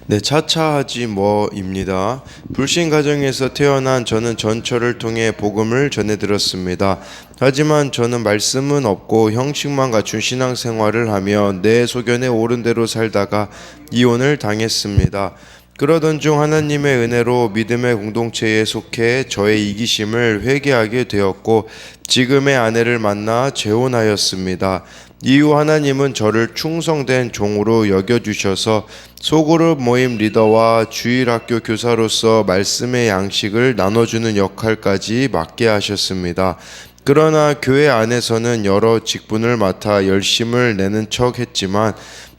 네, 차차하지 뭐입니다. 불신 가정에서 태어난 저는 전철을 통해 복음을 전해 들었습니다. 하지만 저는 말씀은 없고 형식만 갖춘 신앙생활을 하며 내 소견에 옳은 대로 살다가 이혼을 당했습니다. 그러던 중 하나님의 은혜로 믿음의 공동체에 속해 저의 이기심을 회개하게 되었고 지금의 아내를 만나 재혼하였습니다. 이후 하나님은 저를 충성된 종으로 여겨주셔서 소그룹 모임 리더와 주일학교 교사로서 말씀의 양식을 나눠주는 역할까지 맡게 하셨습니다. 그러나 교회 안에서는 여러 직분을 맡아 열심을 내는 척 했지만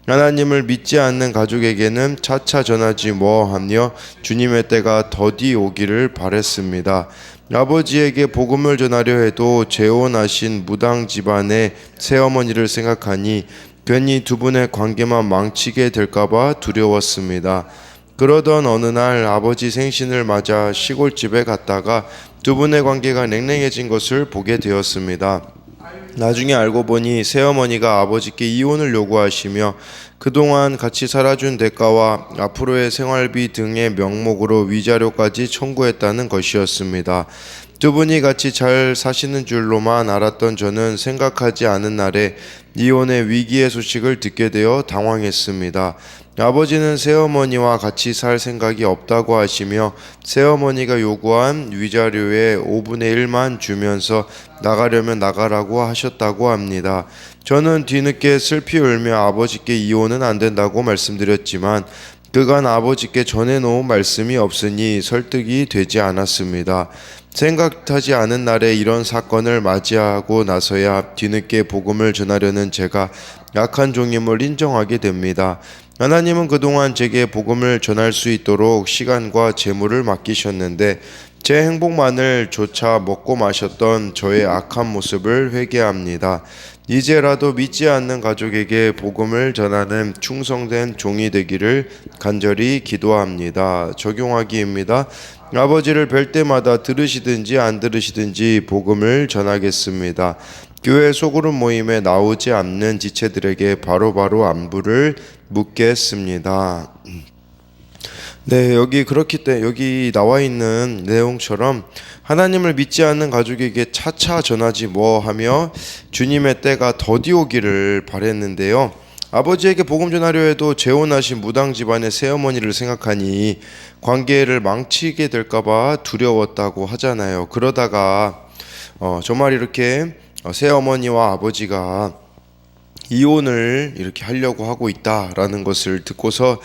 하나님을 믿지 않는 가족에게는 차차 전하지 뭐하며 주님의 때가 더디 오기를 바랬습니다. 아버지에게 복음을 전하려 해도 재혼하신 무당 집안의 새어머니를 생각하니 괜히 두 분의 관계만 망치게 될까봐 두려웠습니다. 그러던 어느 날 아버지 생신을 맞아 시골집에 갔다가 두 분의 관계가 냉랭해진 것을 보게 되었습니다. 나중에 알고 보니 새어머니가 아버지께 이혼을 요구하시며 그동안 같이 살아준 대가와 앞으로의 생활비 등의 명목으로 위자료까지 청구했다는 것이었습니다. 두 분이 같이 잘 사시는 줄로만 알았던 저는 생각하지 않은 날에 이혼의 위기의 소식을 듣게 되어 당황했습니다. 아버지는 새어머니와 같이 살 생각이 없다고 하시며 새어머니가 요구한 위자료의 5분의 1만 주면서 나가려면 나가라고 하셨다고 합니다. 저는 뒤늦게 슬피 울며 아버지께 이혼은 안 된다고 말씀드렸지만 그간 아버지께 전해놓은 말씀이 없으니 설득이 되지 않았습니다. 생각하지 않은 날에 이런 사건을 맞이하고 나서야 뒤늦게 복음을 전하려는 제가 약한 종임을 인정하게 됩니다. 하나님은 그동안 제게 복음을 전할 수 있도록 시간과 재물을 맡기셨는데 제 행복만을 조차 먹고 마셨던 저의 악한 모습을 회개합니다. 이제라도 믿지 않는 가족에게 복음을 전하는 충성된 종이 되기를 간절히 기도합니다. 적용하기입니다. 아버지를 뵐 때마다 들으시든지 안 들으시든지 복음을 전하겠습니다. 교회 소그룹 모임에 나오지 않는 지체들에게 바로바로 안부를 묻겠습니다. 네, 여기 나와 있는 내용처럼 하나님을 믿지 않는 가족에게 차차 전하지 뭐하며 주님의 때가 더디 오기를 바랬는데요. 아버지에게 복음 전하려 해도 재혼하신 무당 집안의 새어머니를 생각하니 관계를 망치게 될까봐 두려웠다고 하잖아요. 그러다가 정말 이렇게 새어머니와 아버지가 이혼을 이렇게 하려고 하고 있다라는 것을 듣고서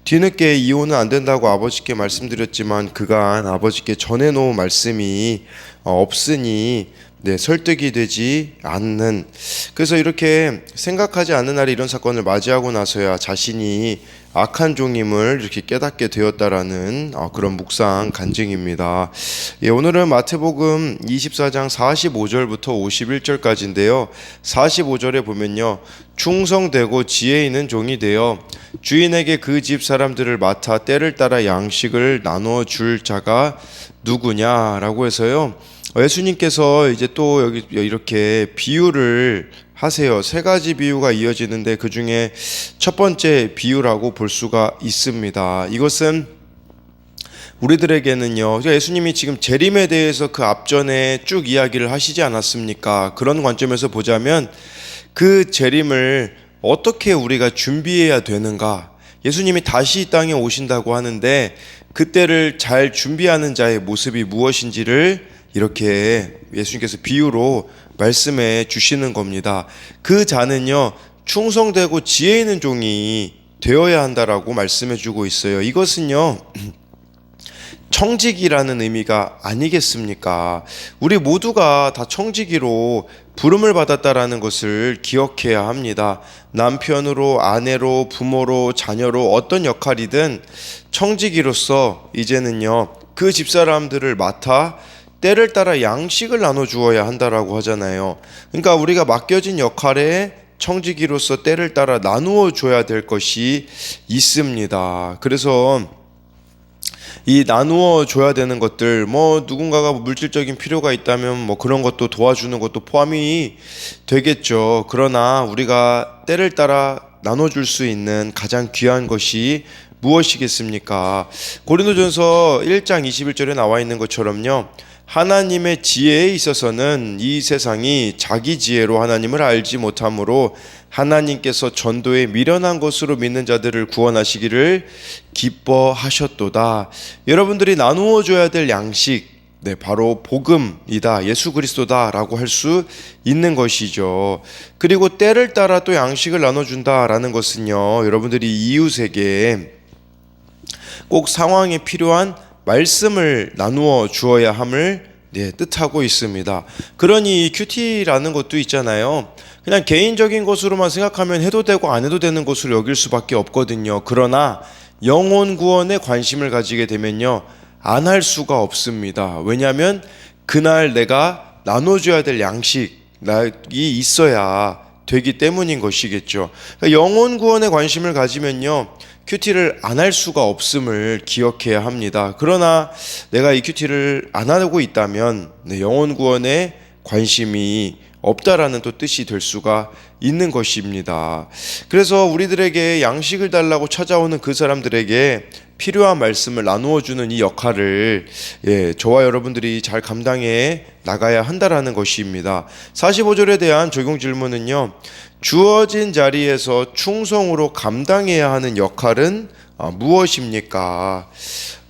뒤늦게 이혼은 안 된다고 아버지께 말씀드렸지만 그간 아버지께 전해놓은 말씀이 없으니 설득이 되지 않는, 그래서 이렇게 생각하지 않는 날에 이런 사건을 맞이하고 나서야 자신이 악한 종임을 이렇게 깨닫게 되었다라는 그런 묵상 간증입니다. 오늘은 마태복음 24장 45절부터 51절까지인데요. 45절에 보면요, 충성되고 지혜 있는 종이 되어 주인에게 그 집 사람들을 맡아 때를 따라 양식을 나눠 줄 자가 누구냐라고 해서요, 예수님께서 이제 또 여기 이렇게 비유를 하세요. 세 가지 비유가 이어지는데 그 중에 첫 번째 비유라고 볼 수가 있습니다. 이것은 우리들에게는요, 예수님이 지금 재림에 대해서 그 앞전에 쭉 이야기를 하시지 않았습니까? 그런 관점에서 보자면 그 재림을 어떻게 우리가 준비해야 되는가? 예수님이 다시 이 땅에 오신다고 하는데 그때를 잘 준비하는 자의 모습이 무엇인지를 이렇게 예수님께서 비유로 말씀해 주시는 겁니다. 그 자는요, 충성되고 지혜 있는 종이 되어야 한다라고 말씀해 주고 있어요. 이것은요, 청지기라는 의미가 아니겠습니까? 우리 모두가 다 청지기로 부름을 받았다라는 것을 기억해야 합니다. 남편으로, 아내로, 부모로, 자녀로 어떤 역할이든 청지기로서 이제는요, 그 집사람들을 맡아 때를 따라 양식을 나눠주어야 한다라고 하잖아요. 그러니까 우리가 맡겨진 역할에 청지기로서 때를 따라 나누어 줘야 될 것이 있습니다. 그래서 이 나누어 줘야 되는 것들, 누군가가 물질적인 필요가 있다면 그런 것도 도와주는 것도 포함이 되겠죠. 그러나 우리가 때를 따라 나눠줄 수 있는 가장 귀한 것이 무엇이겠습니까? 고린도전서 1장 21절에 나와 있는 것처럼요. 하나님의 지혜에 있어서는 이 세상이 자기 지혜로 하나님을 알지 못하므로 하나님께서 전도에 미련한 것으로 믿는 자들을 구원하시기를 기뻐하셨도다. 여러분들이 나누어 줘야 될 양식, 바로 복음이다, 예수 그리스도다라고 할 수 있는 것이죠. 그리고 때를 따라 또 양식을 나눠준다라는 것은요, 여러분들이 이웃에게 꼭 상황에 필요한 말씀을 나누어 주어야 함을 뜻하고 있습니다. 그러니 이 큐티라는 것도 있잖아요. 그냥 개인적인 것으로만 생각하면 해도 되고 안 해도 되는 것으로 여길 수밖에 없거든요. 그러나 영혼 구원에 관심을 가지게 되면요, 안 할 수가 없습니다. 왜냐하면 그날 내가 나눠줘야 될 양식이 있어야 되기 때문인 것이겠죠. 그러니까 영혼 구원에 관심을 가지면요, 큐티를 안 할 수가 없음을 기억해야 합니다. 그러나 내가 이 큐티를 안 하고 있다면 영혼 구원에 관심이 없다라는 또 뜻이 될 수가 있는 것입니다. 그래서 우리들에게 양식을 달라고 찾아오는 그 사람들에게 필요한 말씀을 나누어 주는 이 역할을 저와 여러분들이 잘 감당해 나가야 한다라는 것입니다. 45절에 대한 적용 질문은요, 주어진 자리에서 충성으로 감당해야 하는 역할은 무엇입니까?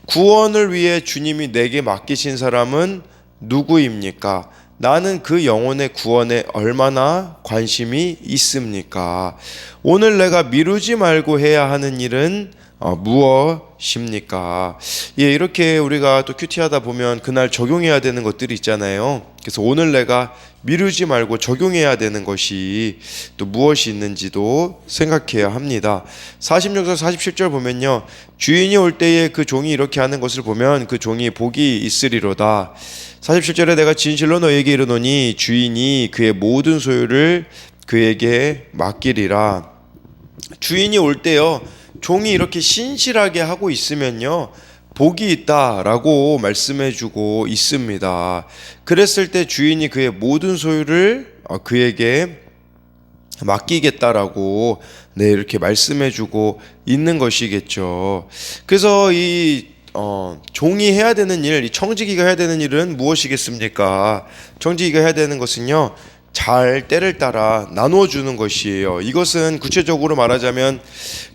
구원을 위해 주님이 내게 맡기신 사람은 누구입니까? 나는 그 영혼의 구원에 얼마나 관심이 있습니까? 오늘 내가 미루지 말고 해야 하는 일은 무엇입니까? 이렇게 우리가 또 큐티하다 보면 그날 적용해야 되는 것들이 있잖아요. 그래서 오늘 내가 미루지 말고 적용해야 되는 것이 또 무엇이 있는지도 생각해야 합니다. 46절 47절 보면요, 주인이 올 때에 그 종이 이렇게 하는 것을 보면 그 종이 복이 있으리로다. 47절에 내가 진실로 너에게 이르노니 주인이 그의 모든 소유를 그에게 맡기리라. 주인이 올 때요, 종이 이렇게 신실하게 하고 있으면요, 복이 있다라고 말씀해주고 있습니다. 그랬을 때 주인이 그의 모든 소유를 그에게 맡기겠다라고 이렇게 말씀해주고 있는 것이겠죠. 그래서 이 종이 해야 되는 일, 이 청지기가 해야 되는 일은 무엇이겠습니까? 청지기가 해야 되는 것은요, 잘 때를 따라 나누어 주는 것이에요. 이것은 구체적으로 말하자면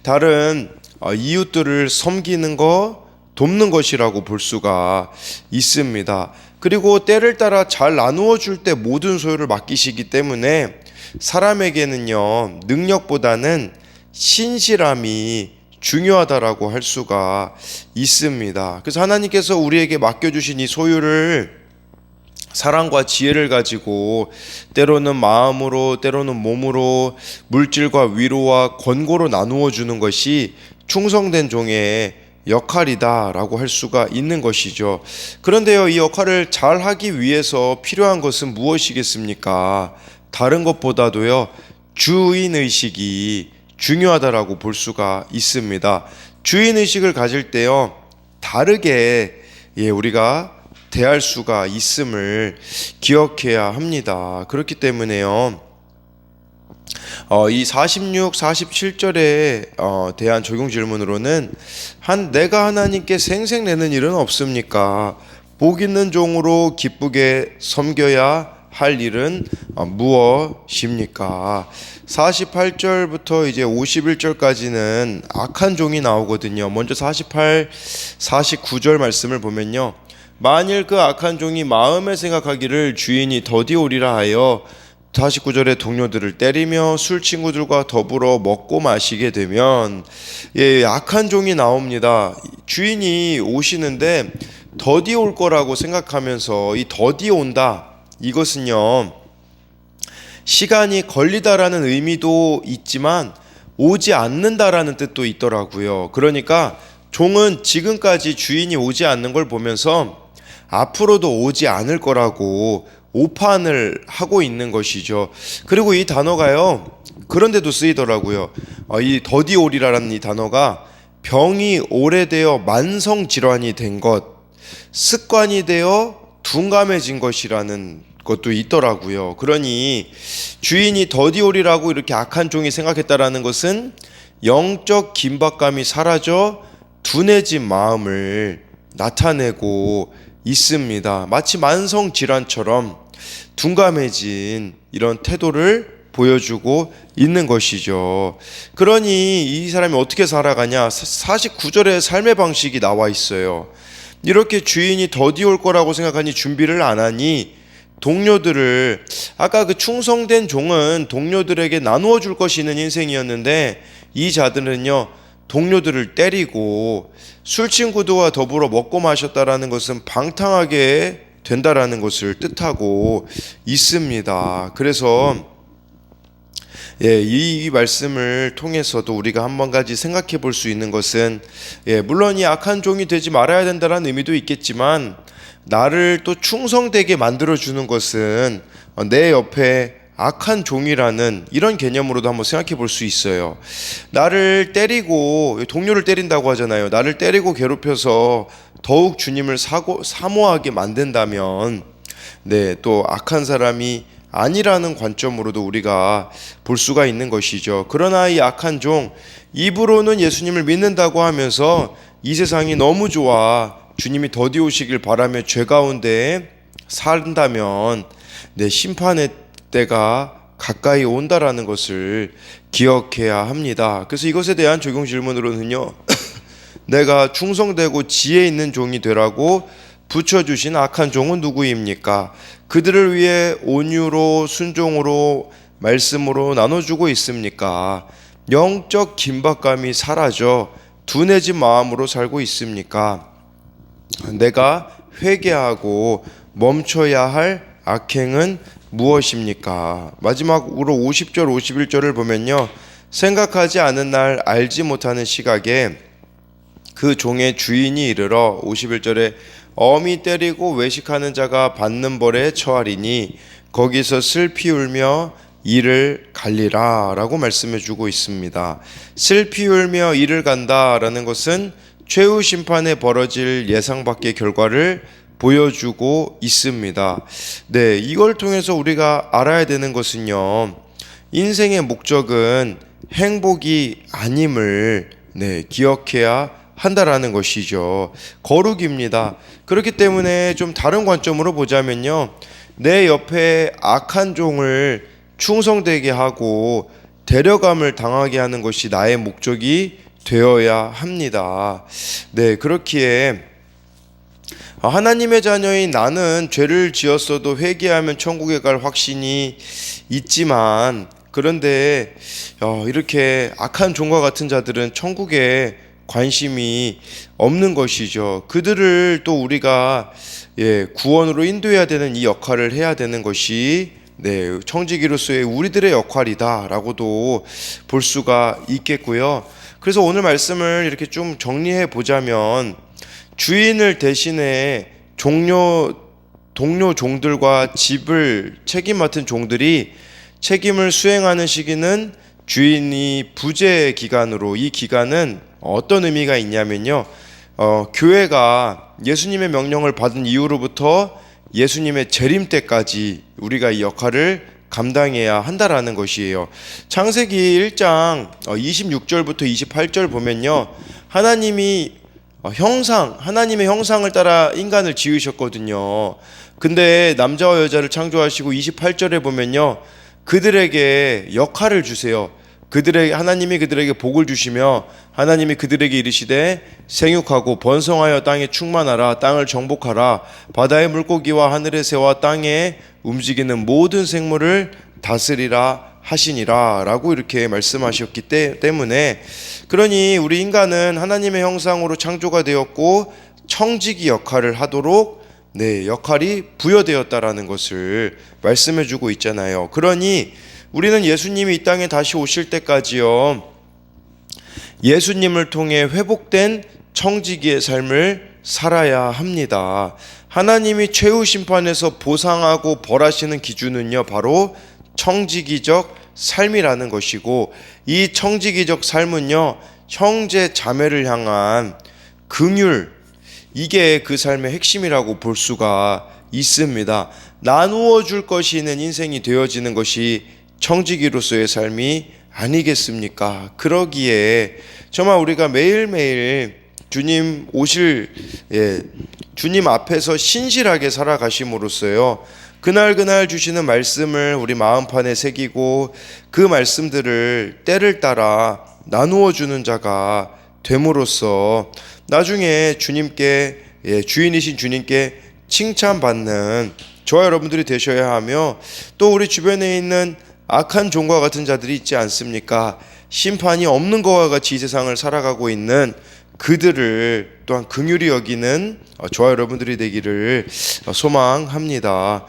다른 이웃들을 섬기는 것, 돕는 것이라고 볼 수가 있습니다. 그리고 때를 따라 잘 나누어 줄 때 모든 소유를 맡기시기 때문에 사람에게는요, 능력보다는 신실함이 중요하다라고 할 수가 있습니다. 그래서 하나님께서 우리에게 맡겨주신 이 소유를 사랑과 지혜를 가지고 때로는 마음으로, 때로는 몸으로, 물질과 위로와 권고로 나누어 주는 것이 충성된 종의 역할이다라고 할 수가 있는 것이죠. 그런데요, 이 역할을 잘 하기 위해서 필요한 것은 무엇이겠습니까? 다른 것보다도요, 주인의식이 중요하다라고 볼 수가 있습니다. 주인의식을 가질 때요, 다르게 우리가 대할 수가 있음을 기억해야 합니다. 그렇기 때문에요, 이 46, 47절에 대한 적용 질문으로는 내가 하나님께 생색내는 일은 없습니까? 복 있는 종으로 기쁘게 섬겨야 할 일은 무엇입니까? 48절부터 이제 51절까지는 악한 종이 나오거든요. 먼저 48, 49절 말씀을 보면요, 만일 그 악한 종이 마음에 생각하기를 주인이 더디오리라 하여 49절에 동료들을 때리며 술 친구들과 더불어 먹고 마시게 되면, 악한 종이 나옵니다. 주인이 오시는데 더디 올 거라고 생각하면서 이 더디 온다, 이것은요, 시간이 걸리다라는 의미도 있지만 오지 않는다라는 뜻도 있더라고요. 그러니까 종은 지금까지 주인이 오지 않는 걸 보면서 앞으로도 오지 않을 거라고 오판을 하고 있는 것이죠. 그리고 이 단어가요, 그런 데도 쓰이더라고요. 이 더디오리라는 이 단어가 병이 오래되어 만성질환이 된 것, 습관이 되어 둔감해진 것이라는 것도 있더라고요. 그러니 주인이 더디오리라고 이렇게 악한 종이 생각했다라는 것은 영적 긴박감이 사라져 둔해진 마음을 나타내고 있습니다. 마치 만성 질환처럼 둔감해진 이런 태도를 보여주고 있는 것이죠. 그러니 이 사람이 어떻게 살아가냐? 49절에 삶의 방식이 나와 있어요. 이렇게 주인이 더디 올 거라고 생각하니 준비를 안 하니 동료들을, 아까 그 충성된 종은 동료들에게 나누어 줄 것이 있는 인생이었는데 이 자들은요, 동료들을 때리고 술친구들과 더불어 먹고 마셨다라는 것은 방탕하게 된다라는 것을 뜻하고 있습니다. 그래서 이 말씀을 통해서도 우리가 한 가지 생각해 볼 수 있는 것은, 물론 이 악한 종이 되지 말아야 된다는 의미도 있겠지만, 나를 또 충성되게 만들어주는 것은 내 옆에 악한 종이라는 이런 개념으로도 한번 생각해 볼 수 있어요. 나를 때리고, 동료를 때린다고 하잖아요. 나를 때리고 괴롭혀서 더욱 주님을 사모하게 만든다면, 또 악한 사람이 아니라는 관점으로도 우리가 볼 수가 있는 것이죠. 그러나 이 악한 종, 입으로는 예수님을 믿는다고 하면서 이 세상이 너무 좋아, 주님이 더디 오시길 바라며 죄 가운데 산다면 심판의 때가 가까이 온다라는 것을 기억해야 합니다. 그래서 이것에 대한 적용 질문으로는요, 내가 충성되고 지혜 있는 종이 되라고 붙여주신 악한 종은 누구입니까? 그들을 위해 온유로 순종으로 말씀으로 나눠주고 있습니까? 영적 긴박감이 사라져 둔해진 마음으로 살고 있습니까? 내가 회개하고 멈춰야 할 악행은 무엇입니까? 마지막으로 50절 51절을 보면요, 생각하지 않은 날 알지 못하는 시각에 그 종의 주인이 이르러 51절에 엄히 때리고 외식하는 자가 받는 벌에 처하리니 거기서 슬피 울며 이를 갈리라 라고 말씀해 주고 있습니다. 슬피 울며 이를 간다라는 것은 최후 심판에 벌어질 예상 밖의 결과를 보여주고 있습니다. 이걸 통해서 우리가 알아야 되는 것은요, 인생의 목적은 행복이 아님을 기억해야 한다라는 것이죠. 거룩입니다. 그렇기 때문에 좀 다른 관점으로 보자면요, 내 옆에 악한 종을 충성되게 하고 데려감을 당하게 하는 것이 나의 목적이 되어야 합니다. 그렇기에 하나님의 자녀인 나는 죄를 지었어도 회개하면 천국에 갈 확신이 있지만, 그런데 이렇게 악한 종과 같은 자들은 천국에 관심이 없는 것이죠. 그들을 또 우리가 구원으로 인도해야 되는 이 역할을 해야 되는 것이 청지기로서의 우리들의 역할이다라고도 볼 수가 있겠고요. 그래서 오늘 말씀을 이렇게 좀 정리해 보자면, 주인을 대신해 동료 종들과 집을 책임 맡은 종들이 책임을 수행하는 시기는 주인이 부재 기간으로, 이 기간은 어떤 의미가 있냐면요, 교회가 예수님의 명령을 받은 이후로부터 예수님의 재림 때까지 우리가 이 역할을 감당해야 한다라는 것이에요. 창세기 1장 26절부터 28절 보면요, 하나님의 형상을 따라 인간을 지으셨거든요. 근데 남자와 여자를 창조하시고 28절에 보면요, 그들에게 역할을 주세요. 하나님이 그들에게 복을 주시며 하나님이 그들에게 이르시되 생육하고 번성하여 땅에 충만하라, 땅을 정복하라, 바다의 물고기와 하늘의 새와 땅에 움직이는 모든 생물을 다스리라 하시니라 라고 이렇게 말씀하셨기 때문에, 그러니 우리 인간은 하나님의 형상으로 창조가 되었고 청지기 역할을 하도록 역할이 부여되었다라는 것을 말씀해 주고 있잖아요. 그러니 우리는 예수님이 이 땅에 다시 오실 때까지요, 예수님을 통해 회복된 청지기의 삶을 살아야 합니다. 하나님이 최후 심판에서 보상하고 벌하시는 기준은요, 바로 청지기적 삶이라는 것이고, 이 청지기적 삶은요, 형제 자매를 향한 긍휼, 이게 그 삶의 핵심이라고 볼 수가 있습니다. 나누어 줄 것이 있는 인생이 되어지는 것이 청지기로서의 삶이 아니겠습니까? 그러기에 정말 우리가 매일매일 주님 오실 주님 앞에서 신실하게 살아가심으로써요. 그날 주시는 말씀을 우리 마음판에 새기고 그 말씀들을 때를 따라 나누어 주는 자가 됨으로써 나중에 주님께 주인이신 주님께 칭찬받는 저와 여러분들이 되셔야 하며, 또 우리 주변에 있는 악한 종과 같은 자들이 있지 않습니까? 심판이 없는 것과 같이 이 세상을 살아가고 있는 그들을 또한 긍휼히 여기는 저와 여러분들이 되기를 소망합니다.